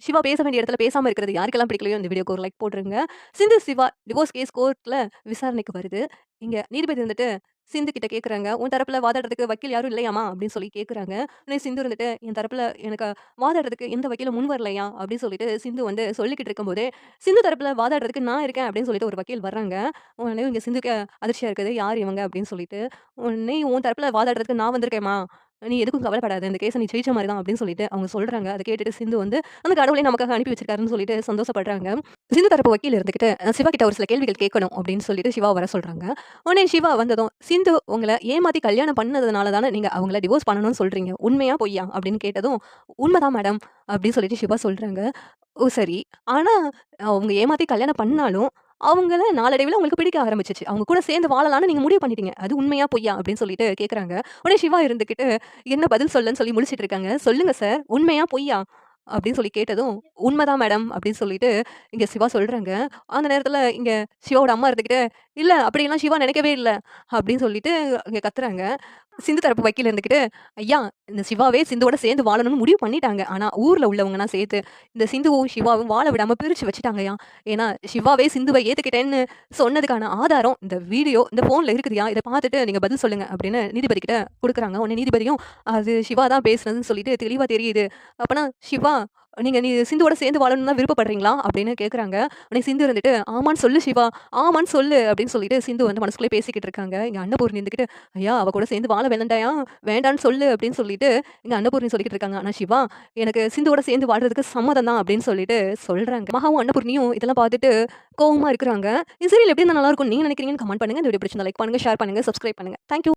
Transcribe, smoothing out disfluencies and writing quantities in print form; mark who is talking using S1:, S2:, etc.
S1: சிவா பேச வேண்டிய இடத்துல பேசாம இருக்கிறது யாருக்கெல்லாம் பிடிக்கலையோ இந்த வீடியோக்கு ஒரு லைக் போட்டுருங்க. சிந்து, சிவா டிவோர்ஸ் கேஸ் கோர்ட்ல விசாரணைக்கு வருது. இங்க நீதிபதி வந்துட்டு சிந்து கிட்ட கேட்குறாங்க, "உன் தரப்புல வாதாடுறதுக்கு வக்கீல் யாரும் இல்லையாம்மா?" அப்படின்னு சொல்லி கேட்குறாங்க. உடனே சிந்து இருந்துட்டு, "என் தரப்புல எனக்கு வாதாடுறதுக்கு எந்த வக்கீலும் முன் வரலையா?" அப்படின்னு சொல்லிட்டு சிந்து வந்து சொல்லிக்கிட்டு இருக்கும்போதே, சிந்து தரப்புல வாதாடுறதுக்கு நான் இருக்கேன் அப்படின்னு சொல்லிட்டு ஒரு வக்கீல் வர்றாங்க. உடனே இங்க சிந்துக்கு அதிர்ச்சியா இருக்குது. யார் இவங்க அப்படின்னு சொல்லிட்டு, உடனே "உன் தரப்புல வாதாடுறதுக்கு நான் வந்திருக்கேன்ம்மா. நீ எதுக்கும் கவலைப்படாத. இந்த கேஸ நீ ஜெயிச்ச மாரி தான்" அப்படின்னு சொல்லிட்டு அவங்க சொல்றாங்க. அத கேட்டுட்டு சிந்து வந்து, அந்த கடவுளே நமக்காக அனுப்பி வச்சிருக்காருன்னு சொல்லிட்டு சந்தோஷப்படுறாங்க. சிந்து தரப்பு வக்கீல் இருந்துகிட்டு, சிவா கிட்ட ஒரு சில கேள்விகள் கேட்கணும் அப்படின்னு சொல்லிட்டு சிவாவ வர சொல்றாங்க. உடனே சிவா வந்ததும், "சிந்து உங்கள ஏமாத்தி கல்யாணம் பண்ணதுனால தானே நீங்க அவங்கள டிவோர்ஸ் பண்ணணும்னு சொல்றீங்க. உண்மையா? பொய்யா?" அப்படின்னு கேட்டதும், "உண்மதான் மேடம்" அப்படின்னு சொல்லிட்டு சிவா சொல்றாங்க. "ஓ! சரி. ஆனா அவங்க ஏமாத்தி கல்யாணம் பண்ணாலும், அவங்கள நாளடைவில உங்களுக்கு பிடிக்க ஆரம்பிச்சுச்சு. அவங்க கூட சேர்ந்து வாழலாம்னு நீங்க முடிவு பண்ணிட்டீங்க. அது உண்மையா? பொய்யா?" அப்படின்னு சொல்லிட்டு கேட்கறாங்க. உடனே சிவா இருந்துகிட்டு, என்ன பதில் சொல்லன்னு சொல்லி முழிச்சுட்டு இருக்காங்க. "சொல்லுங்க சார். உண்மையா? பொய்யா?" அப்படின்னு சொல்லி கேட்டதும், "உண்மதான் மேடம்" அப்படின்னு சொல்லிட்டு இங்க சிவா சொல்றாங்க. அந்த நேரத்துல இங்க சிவாவோட அம்மா இருந்துகிட்டு, "இல்ல அப்படியெல்லாம் சிவா நினைக்கவே இல்ல" அப்படின்னு சொல்லிட்டு இங்க கத்துறாங்க. சிந்து தரப்பு வக்கீல் இருந்துகிட்டு, "ஐயா, இந்த சிவாவே சிந்துவோட சேர்ந்து வாழணும்னு முடிவு பண்ணிட்டாங்க. ஆனா ஊர்ல உள்ளவங்கலாம் சேர்த்து இந்த சிந்துவும், சிவாவும் வாழ விடாம பிரிச்சு வச்சுட்டாங்கய்யா. ஏன்னா சிவாவே சிந்துவ ஏத்துக்கிட்டேன்னு சொன்னதுக்கான ஆதாரம் இந்த வீடியோ இந்த ஃபோன்ல இருக்குதுய்யா. இத பார்த்துட்டு நீங்க பதில் சொல்லுங்க" அப்படின்னு நீதிபதி கிட்ட குடுக்குறாங்க. உடனே நீதிபதியும், "அது சிவா தான் பேசுனதுன்னு சொல்லிட்டு தெளிவா தெரியுது. அப்பனா சிவா நீ சிந்துவோட சேர்ந்து வாழணும்னு தான் விருப்பப்படுறீங்களா?" அப்படின்னு கேட்குறாங்க. உடனே சிந்து இருந்துட்டு, "ஆமான்னு சொல்லு சிவா, ஆமான்னு சொல்லு" அப்படின்னு சொல்லிட்டு சிந்து வந்து மனசுக்குள்ளயே பேசிக்கிட்டு இருக்காங்க. இங்க அன்னபூர்ணி இருந்துகிட்டு, "ஐயா அவ கூட சேர்ந்து வாழ வேண்டாம்யா, வேண்டான்னு சொல்லு" அப்படின்னு சொல்லிட்டு இங்க அன்னபூர்ணி சொல்லிக்கிட்டு இருக்காங்க. ஆனா சிவா, "எனக்கு சிந்துவோட சேர்ந்து வாழ்றதுக்கு சம்மதம் தான்" அப்படின்னு சொல்லிட்டு சொல்றாங்க. மகாவும் அன்னபூர்ணியும் இதெல்லாம் பார்த்துட்டு கோவமா இருக்கிறாங்க. இந்த சீரியல் எப்படி இருந்தா நல்லா இருக்கும்னு நீங்க நினைக்கிறீங்கன்னு கமெண்ட் பண்ணுங்க. இந்த வீடியோ பிடிச்சிருந்தா லைக் பண்ணுங்க, ஷேர் பண்ணுங்க, சப்ஸ்கிரைப் பண்ணுங்க. Thank you.